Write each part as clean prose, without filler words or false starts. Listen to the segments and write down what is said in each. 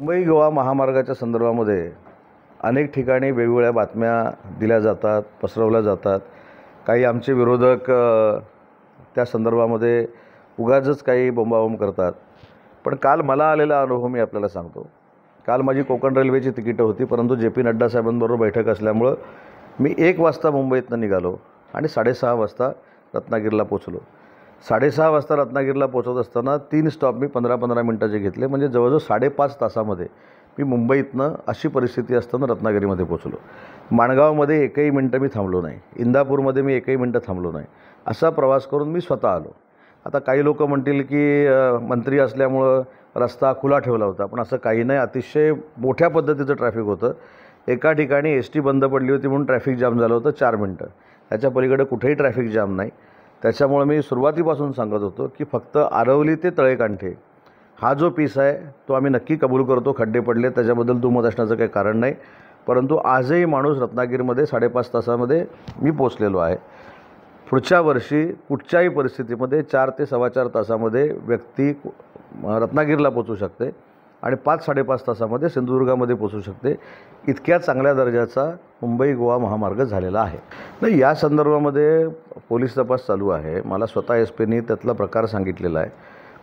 मुंबई गोवा महामार्गाच्या संदर्भामध्ये अनेक ठिकाणी वेगवेगळ्या बातम्या दिल्या जातात, पसरवल्या जातात. काही आमचे विरोधक त्या संदर्भामध्ये उगाचच काही बोंबाबोंब करतात. पण काल मला आलेला अनुभव मी आपल्याला सांगतो. काल माझी कोकण रेल्वेची तिकीटं होती, परंतु जे.पी. नड्डा साहेबांबरोबर बैठक असल्यामुळं मी 1 वाजता मुंबईतनं निघालो आणि 6:30 वाजता रत्नागिरीला पोचलो. 6:30 वाजता रत्नागिरीला पोचत असताना 3 स्टॉप मी 15-15 मिनटाचे घेतले. म्हणजे जवळजवळ 5.5 तासामध्ये मी मुंबईतनं अशी परिस्थिती असताना रत्नागिरीमध्ये पोचलो. माणगावमध्ये एकही मिनटं मी थांबलो नाही. इंदापूरमध्ये मी एकही मिनटं थांबलो नाही. असा प्रवास करून मी स्वतः आलो. आता काही लोक म्हणतील की मंत्री असल्यामुळं रस्ता खुला ठेवला होता, पण असं काही नाही. अतिशय मोठ्या पद्धतीचं ट्रॅफिक होतं. एका ठिकाणी एस टी बंद पडली होती म्हणून ट्रॅफिक जाम झालं होतं 4 मिनटं. त्याच्या पलीकडे कुठेही ट्रॅफिक जाम नाही. त्याच्यामुळे मी सुरुवातीपासून सांगत होतो की फक्त आरवली ते तळेकांठे हा जो पीस आहे तो आम्ही नक्की कबूल करतो. खड्डे पडले त्याच्याबद्दल दुमत असण्याचं काही कारण नाही. परंतु आजही माणूस रत्नागिरीमध्ये 5.5 तासामध्ये मी पोचलेलो आहे. पुढच्या वर्षी कुठच्याही परिस्थितीमध्ये 4 ते 4.25 तासामध्ये व्यक्ती रत्नागिरीला पोचू शकते आणि 5-5.5 तासामध्ये सिंधुदुर्गामध्ये पोचू शकते. इतक्या चांगल्या दर्जाचा मुंबई गोवा महामार्ग झालेला आहे. नाही, या संदर्भामध्ये पोलीस तपास चालू आहे. मला स्वतः एस पीनी त्यातला प्रकार सांगितलेला आहे.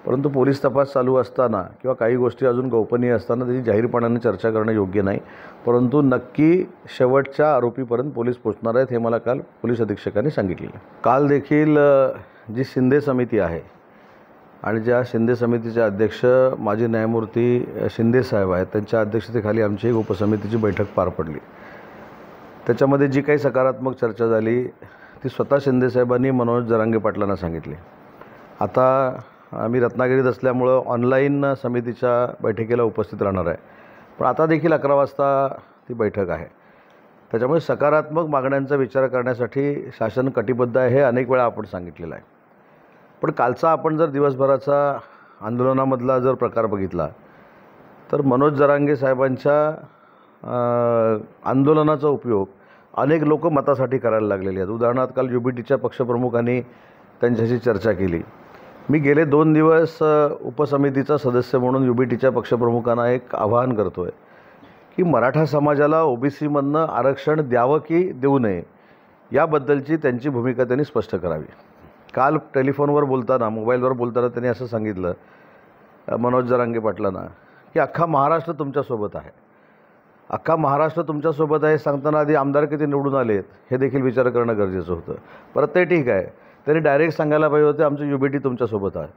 परंतु पोलीस तपास चालू असताना किंवा काही गोष्टी अजून गोपनीय असताना त्याची जाहीरपणाने चर्चा करणं योग्य नाही. परंतु नक्की शेवटच्या आरोपीपर्यंत पोलीस पोचणार आहेत हे मला काल पोलीस अधीक्षकांनी सांगितलेलं. काल देखील जी शिंदे समिती आहे आणि ज्या शिंदे समितीचे अध्यक्ष माजी न्यायमूर्ती शिंदे साहेब आहेत, त्यांच्या अध्यक्षतेखाली आमची एक उपसमितीची बैठक पार पडली. त्याच्यामध्ये जी काही सकारात्मक चर्चा झाली ती स्वतः शिंदे साहेबांनी मनोज जरांगे पाटलांना सांगितली. आता आम्ही रत्नागिरीत असल्यामुळं ऑनलाईन समितीच्या बैठकीला उपस्थित राहणार आहे, पण आता देखील 11 वाजता ती बैठक आहे. त्याच्यामुळे सकारात्मक मागण्यांचा विचार करण्यासाठी शासन कटिबद्ध आहे हे अनेक वेळा आपण सांगितलेलं आहे. पण कालचा आपण जर दिवसभराचा आंदोलनामधला जर प्रकार बघितला तर मनोज जरांगे साहेबांच्या आंदोलनाचा उपयोग अनेक लोक मतासाठी करायला लागलेले आहेत. उदाहरणार्थ काल UBTच्या पक्षप्रमुखांनी त्यांच्याशी चर्चा केली. मी गेले 2 दिवस उपसमितीचा सदस्य म्हणून UBTच्या पक्षप्रमुखांना एक आवाहन करतो आहे की मराठा समाजाला OBCमधनं आरक्षण द्यावं की देऊ नये याबद्दलची त्यांची भूमिका त्यांनी स्पष्ट करावी. काल टेलिफोनवर बोलताना, मोबाईलवर बोलताना त्यांनी असं सांगितलं मनोज जरांगे पाटलांना की अख्खा महाराष्ट्र तुमच्यासोबत आहे. अख्खा महाराष्ट्र तुमच्यासोबत आहे सांगताना आधी आमदार किती निवडून आलेत हे देखील विचार करणं गरजेचं होतं. परत ते ठीक आहे, त्यांनी डायरेक्ट सांगायला पाहिजे होते आमचं UBT तुमच्यासोबत आहे.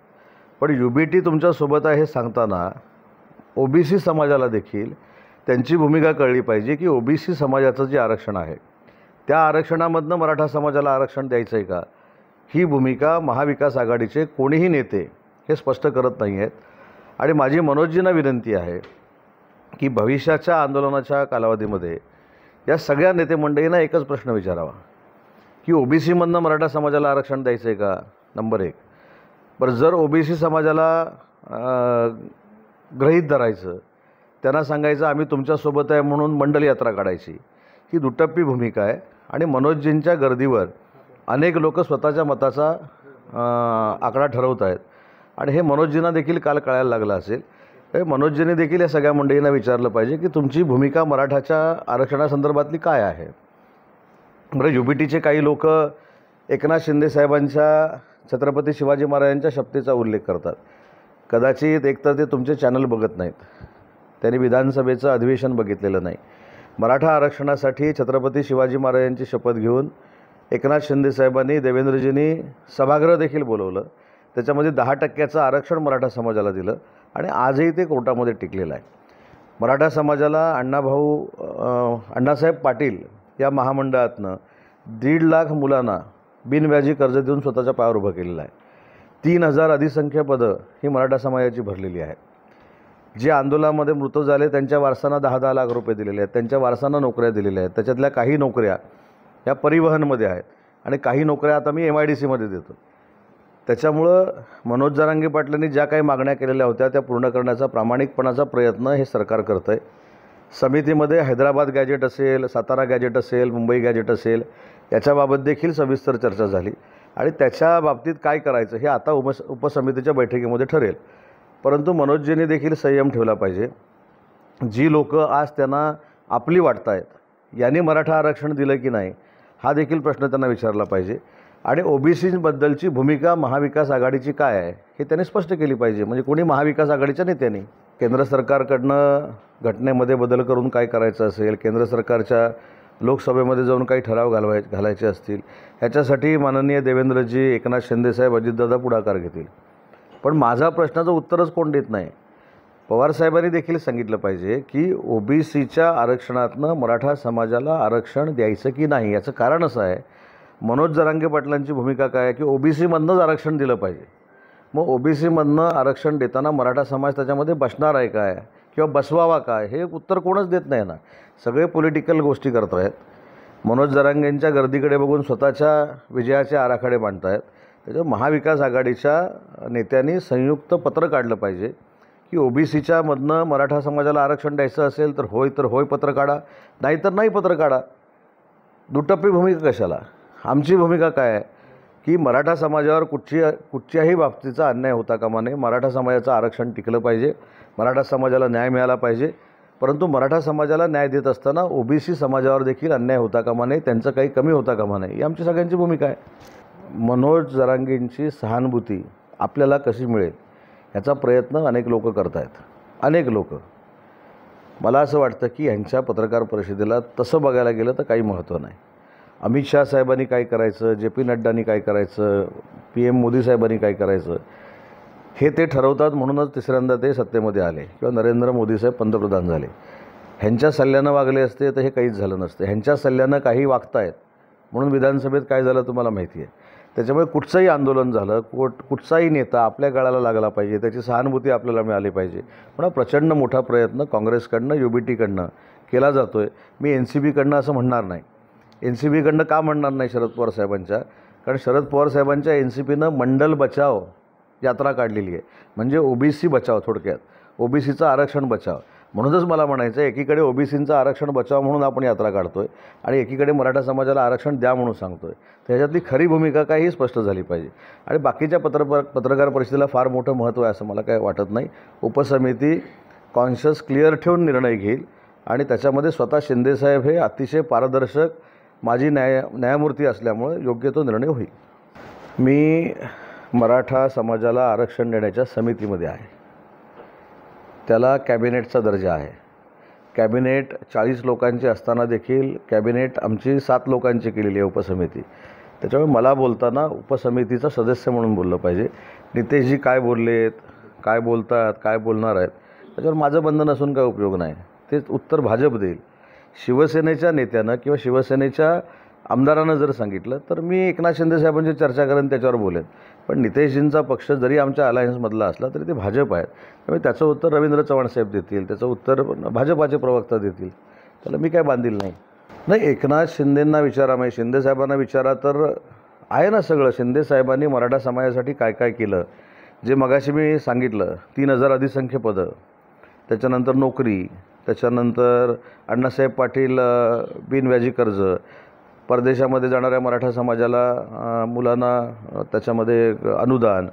पण UBT तुमच्यासोबत आहे हे सांगताना OBC समाजाला देखील त्यांची भूमिका कळली पाहिजे की OBC समाजाचं जे आरक्षण आहे त्या आरक्षणामधनं मराठा समाजाला आरक्षण द्यायचं आहे का, ही भूमिका महाविकास आघाडीचे कोणीही नेते हे स्पष्ट करत नाही आहेत. आणि माझी मनोजजींना विनंती आहे की भविष्याच्या आंदोलनाच्या कालावधीमध्ये या सगळ्या नेते मंडळींना एकच प्रश्न विचारावा की OBCमधनं मराठा समाजाला आरक्षण द्यायचं आहे का, नंबर 1. बरं, जर OBC समाजाला गृहीत धरायचं, त्यांना सांगायचं आम्ही तुमच्यासोबत आहे म्हणून मंडल यात्रा काढायची, ही दुटप्पी भूमिका आहे. आणि मनोजजींच्या गर्दीवर अनेक लोक स्वतःच्या मताचा आकडा ठरवत आहेत आणि हे मनोजजींना देखील काल कळायला लागलं असेल. मनोजजींनी देखील या सगळ्या मंडळींना विचारलं पाहिजे की तुमची भूमिका मराठाच्या आरक्षणासंदर्भातली काय आहे. बरं, UBTचे काही लोक एकनाथ शिंदे साहेबांच्या छत्रपती शिवाजी महाराजांच्या शपथेचा उल्लेख करतात. कदाचित एकतर ते तुमचे चॅनल बघत नाहीत, त्यांनी विधानसभेचं अधिवेशन बघितलेलं नाही. मराठा आरक्षणासाठी छत्रपती शिवाजी महाराजांची शपथ घेऊन एकनाथ शिंदे साहेबांनी, देवेंद्रजींनी सभागृह देखील बोलवलं. त्याच्यामध्ये 10% आरक्षण मराठा समाजाला दिलं आणि आजही ते कोर्टामध्ये टिकलेलं आहे. मराठा समाजाला अण्णासाहेब पाटील या महामंडळातनं 1.5 लाख मुलांना बिनव्याजी कर्ज देऊन स्वतःच्या पायावर उभं केलेलं आहे. 3,000 अधिसंख्य पदं ही मराठा समाजाची भरलेली आहेत. जे आंदोलनामध्ये मृत झाले त्यांच्या वारसांना 10-10 लाख रुपये दिलेले आहेत, त्यांच्या वारसांना नोकऱ्या दिलेल्या आहेत. त्याच्यातल्या काही नोकऱ्या या परिवहनमध्ये आहेत आणि काही नोकऱ्या आता मी MIDCमध्ये देतो. त्याच्यामुळं मनोज जरांगे पाटलांनी ज्या काही मागण्या केलेल्या होत्या त्या पूर्ण करण्याचा प्रामाणिकपणाचा प्रयत्न हे सरकार करतं आहे. समितीमध्ये हैदराबाद गॅजेट असेल, सातारा गॅजेट असेल, मुंबई गॅजेट असेल, याच्याबाबत देखील सविस्तर चर्चा झाली आणि त्याच्या बाबतीत काय करायचं हे आता उपसमितीच्या बैठकीमध्ये ठरेल. परंतु मनोजजींनी देखील संयम ठेवला पाहिजे. जी लोक आज त्यांना आपली वाटत आहेत, यांनी मराठा आरक्षण दिलं की नाही हा देखील प्रश्न त्यांना विचारला पाहिजे. आणि ओबीसीबद्दलची भूमिका महाविकास आघाडीची काय आहे हे त्यांनी स्पष्ट केली पाहिजे. म्हणजे कोणी महाविकास आघाडीच्या नेत्यांनी केंद्र सरकारकडनं घटनेमध्ये बदल करून काय करायचं असेल, केंद्र सरकारच्या लोकसभेमध्ये जाऊन काही ठराव घालायचे असतील, ह्याच्यासाठी माननीय देवेंद्रजी, एकनाथ शिंदेसाहेब, अजितदादा पुढाकार घेतील. पण माझा प्रश्नाचं उत्तरच कोण देत नाही. पवारसाहेबांनी देखील सांगितलं पाहिजे की ओबीसीच्या आरक्षणातनं मराठा समाजाला आरक्षण द्यायचं की नाही. याचं कारण असं आहे, मनोज जरांगे पाटलांची भूमिका काय आहे की ओबीसीमधनंच आरक्षण दिलं पाहिजे. मग ओबीसीमधनं आरक्षण देताना मराठा समाज त्याच्यामध्ये बसणार आहे काय किंवा बसवावा काय, हे उत्तर कोणच देत नाही ना. सगळे पॉलिटिकल गोष्टी करत आहेत. मनोज जरांगेंच्या गर्दीकडे बघून स्वतःच्या विजयाचे आराखडे मांडत आहेत. त्याच्यावर महाविकास आघाडीच्या नेत्यांनी संयुक्त पत्र काढलं पाहिजे की ओबीसीच्या मधनं मराठा समाजाला आरक्षण द्यायचं असेल तर होय पत्र काढा, नाहीतर नाही पत्र काढा. दुटप्पी भूमिका कशाला. आमची भूमिका काय आहे की मराठा समाजावर कुठच्याही बाबतीचा अन्याय होता कामा नये. मराठा समाजाचं आरक्षण टिकलं पाहिजे, मराठा समाजाला न्याय मिळाला पाहिजे. परंतु मराठा समाजाला न्याय देत असताना ओबीसी समाजावर देखील अन्याय होता कामा नये, त्यांचं काही कमी होता कामा नये, ही आमची सगळ्यांची भूमिका आहे. मनोज जरांगेंची सहानुभूती आपल्याला कशी मिळेल याचा प्रयत्न अनेक लोक करत आहेत. अनेक लोक. मला असं वाटतं की ह्यांच्या पत्रकार परिषदेला तसं बघायला गेलं तर काही महत्त्व नाही. अमित शाह साहेबांनी काय करायचं, JP नड्डांनी काय करायचं, PM मोदी साहेबांनी काय करायचं हे ते ठरवतात. म्हणूनच तिसऱ्यांदा ते सत्तेमध्ये आले किंवा नरेंद्र मोदी साहेब पंतप्रधान झाले. ह्यांच्या सल्ल्यानं वागले असते तर हे काहीच झालं नसतं. ह्यांच्या सल्ल्यानं काही वागतायत म्हणून विधानसभेत काय झालं तुम्हाला माहिती आहे. त्याच्यामुळे कुठचंही आंदोलन झालं, कुठचाही नेता आपल्या गळाला लागला पाहिजे, त्याची सहानुभूती आपल्याला मिळाली पाहिजे. पण प्रचंड मोठा प्रयत्न काँग्रेसकडनं, UBTकडनं केला जातो आहे. मी NCPकडनं असं म्हणणार नाही. NCPकडनं का म्हणणार नाही शरद पवार साहेबांच्या, कारण शरद पवार साहेबांच्या NCPनं मंडल बचाव यात्रा काढलेली आहे. म्हणजे ओबीसी बचाव, थोडक्यात ओबीसीचं आरक्षण बचाव. म्हणूनच मला म्हणायचं आहे, एकीकडे ओबीसींचं आरक्षण बचाव म्हणून आपण यात्रा काढतो आहे आणि एकीकडे मराठा समाजाला आरक्षण द्या म्हणून सांगतो आहे. त्याच्यातली खरी भूमिका काय ही स्पष्ट झाली पाहिजे. आणि बाकीच्या पत्रकार परिषदेला फार मोठं महत्त्व आहे असं मला काय वाटत नाही. उपसमिती कॉन्शियस क्लिअर ठेवून निर्णय घेईल आणि त्याच्यामध्ये स्वतः शिंदेसाहेब हे अतिशय पारदर्शक माजी न्यायमूर्ती असल्यामुळे योग्य तो निर्णय होईल. मी मराठा समाजाला आरक्षण देण्याच्या समितीमध्ये आहे. त्याला कॅबिनेटचा दर्जा आहे. कॅबिनेट 40 लोकांची असताना देखील कॅबिनेट आमची 7 लोकांची केलेली आहे उपसमिती. त्याच्यामुळे मला बोलताना उपसमितीचा सदस्य म्हणून बोललं पाहिजे. नितेशजी काय बोललेत, काय बोलतात, काय बोलणार आहेत त्याच्यावर माझं बंधन असून काय उपयोग नाही. ते उत्तर भाजप देईल. शिवसेनेच्या नेत्यानं किंवा शिवसेनेच्या आमदारानं जर सांगितलं तर मी एकनाथ शिंदे साहेबांची चर्चा करेन, त्याच्यावर बोलेन. पण नितेशजींचा पक्ष जरी आमच्या अलायन्समधला असला तरी ते भाजप आहेत. त्यामुळे त्याचं उत्तर रवींद्र चव्हाण साहेब देतील, त्याचं उत्तर भाजपाचे प्रवक्ता देतील. त्याला मी काय बांधील नाही. नाही, एकनाथ शिंदेंना विचारा, म्हणजे शिंदे साहेबांना विचारा तर आहे ना सगळं. शिंदे साहेबांनी मराठा समाजासाठी काय काय केलं, जे मगाशी मी सांगितलं. 3000 अधिसंख्य पदं, त्याच्यानंतर नोकरी, त्याच्यानंतर अण्णासाहेब पाटील बिनव्याजी कर्ज, परदेशामध्ये जाणाऱ्या मराठा समाजाला मुलांना त्याच्यामध्ये अनुदान,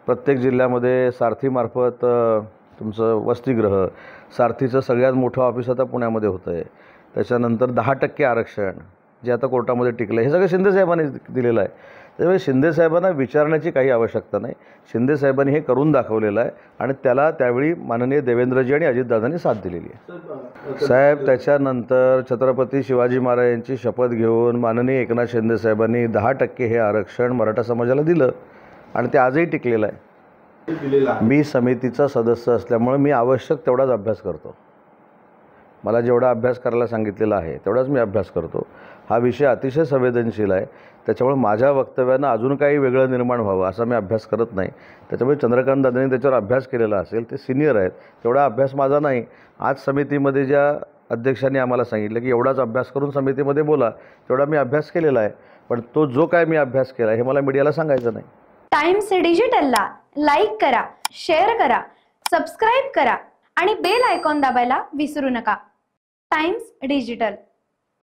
प्रत्येक जिल्ह्यामध्ये सारथीमार्फत तुमचं वसतिगृह, सारथीचं सगळ्यात मोठं ऑफिस आता पुण्यामध्ये होतं आहे. त्याच्यानंतर 10% आरक्षण जे आता कोर्टामध्ये टिकलं, हे सगळं शिंदेसाहेबांनी दिलेलं आहे. त्यामुळे शिंदेसाहेबांना विचारण्याची काही आवश्यकता नाही. शिंदेसाहेबांनी हे करून दाखवलेलं आहे आणि त्याला त्यावेळी माननीय देवेंद्रजी आणि अजितदादांनी साथ दिलेली आहे. साहेब, त्याच्यानंतर छत्रपती शिवाजी महाराजांची शपथ घेऊन माननीय एकनाथ शिंदे साहेबांनी 10% हे आरक्षण मराठा समाजाला दिलं आणि ते आजही टिकलेलं आहे. मी समितीचा सदस्य असल्यामुळे मी आवश्यक तेवढाच अभ्यास करतो. मला जेवढा अभ्यास करायला सांगितलेला आहे तेवढाच मी अभ्यास करतो. हा विषय अतिशय संवेदनशील आहे. त्याच्यामुळे माझ्या वक्तव्यानं अजून काही वेगळं निर्माण व्हावं असा मी अभ्यास करत नाही. त्याच्यामुळे चंद्रकांत दादांनी त्याच्यावर अभ्यास केलेला असेल, ते सिनियर आहेत, तेवढा अभ्यास माझा नाही. आज समितीमध्ये ज्या अध्यक्षांनी आम्हाला सांगितलं की एवढाच अभ्यास करून समितीमध्ये बोला, तेवढा मी अभ्यास केलेला आहे. पण तो जो काय मी अभ्यास केला हे मला मीडियाला सांगायचं नाही. टाइम्स डिजिटलला लाईक करा, शेअर करा, सबस्क्राईब करा आणि बेल आयकॉन दाबायला विसरू नका. Times digital.